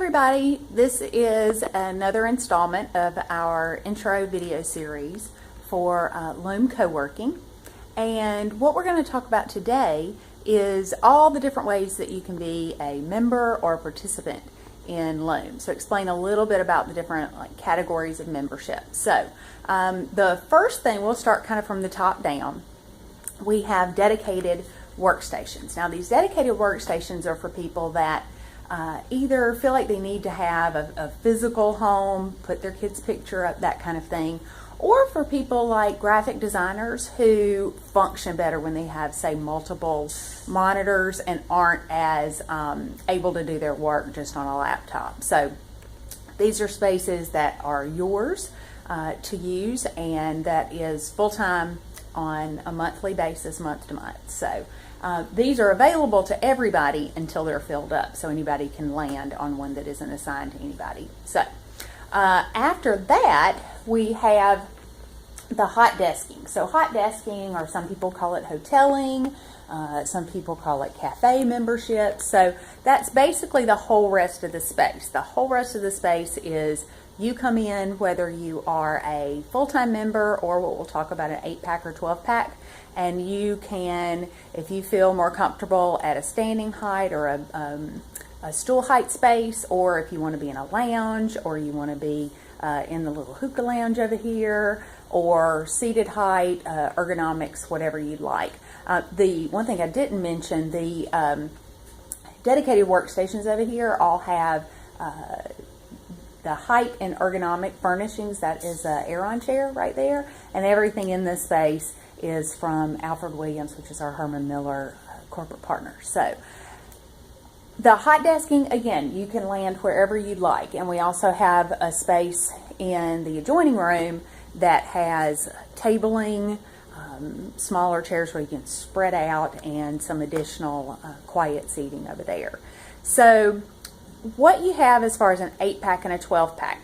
everybody, this is another installment of our intro video series for Loom Co-working, and what we're going to talk about today is all the different ways that you can be a member or a participant in Loom. So explain a little bit about the different categories of membership. So the first thing, we'll start kind of from the top down. We have dedicated workstations. Now these dedicated workstations are for people that either feel like they need to have a physical home, put their kid's picture up, that kind of thing, or for people like graphic designers who function better when they have, say, multiple monitors and aren't as able to do their work just on a laptop. So these are spaces that are yours to use, and that is full-time on a monthly basis, month to month. So these are available to everybody until they're filled up, so anybody can land on one that isn't assigned to anybody. So after that, we have the hot desking. So hot desking, or some people call it hoteling, some people call it cafe membership. So that's basically the whole rest of the space. The whole rest of the space is you come in whether you are a full-time member or what we'll talk about, an 8-pack or 12-pack. And you can, if you feel more comfortable at a standing height or a stool height space, or if you want to be in a lounge, or you want to be in the little hookah lounge over here, or seated height, ergonomics, whatever you'd like. The one thing I didn't mention, the dedicated workstations over here all have the height and ergonomic furnishings. That is an Aeron chair right there, and everything in this space is from Alfred Williams, which is our Herman Miller corporate partner. So the hot desking, again, you can land wherever you'd like. And we also have a space in the adjoining room that has tabling, smaller chairs where you can spread out, and some additional quiet seating over there. So what you have as far as an 8-pack and a 12-pack,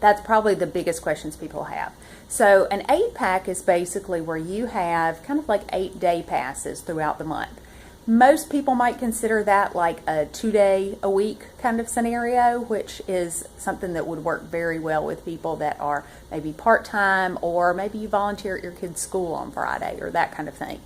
that's probably the biggest questions people have. So an 8-pack is basically where you have kind of like 8-day passes throughout the month. Most people might consider that like a 2-day-a-week kind of scenario, which is something that would work very well with people that are maybe part-time, or maybe you volunteer at your kid's school on Friday, or that kind of thing.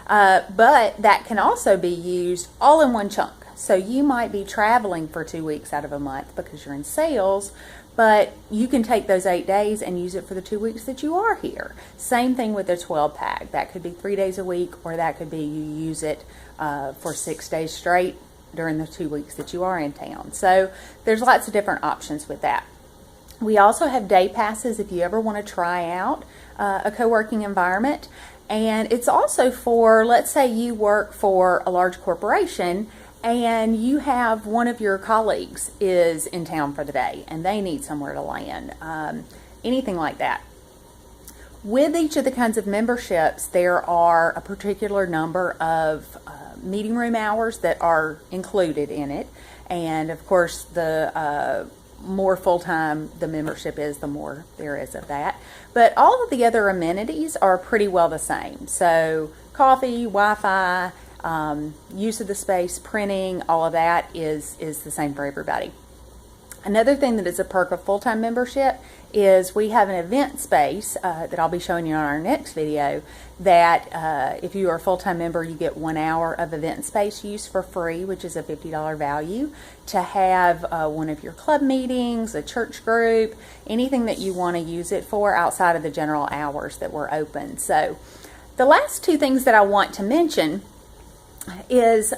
But that can also be used all in one chunk. So you might be traveling for 2 weeks out of a month because you're in sales, but you can take those 8 days and use it for the 2 weeks that you are here. Same thing with a 12-pack. That could be 3 days a week, or that could be you use it for 6 days straight during the 2 weeks that you are in town. So there's lots of different options with that. We also have day passes if you ever want to try out a co-working environment. And it's also for, let's say you work for a large corporation and you have one of your colleagues is in town for the day and they need somewhere to land, anything like that. With each of the kinds of memberships, there are a particular number of meeting room hours that are included in it. And of course, the more full-time the membership is, the more there is of that. But all of the other amenities are pretty well the same. So coffee, Wi-Fi, use of the space, printing, all of that is the same for everybody. Another thing that is a perk of full-time membership is we have an event space that I'll be showing you on our next video, that if you are a full-time member, you get 1 hour of event space use for free, which is a $50 value, to have one of your club meetings, a church group, anything that you want to use it for outside of the general hours that we're open. So the last two things that I want to mention is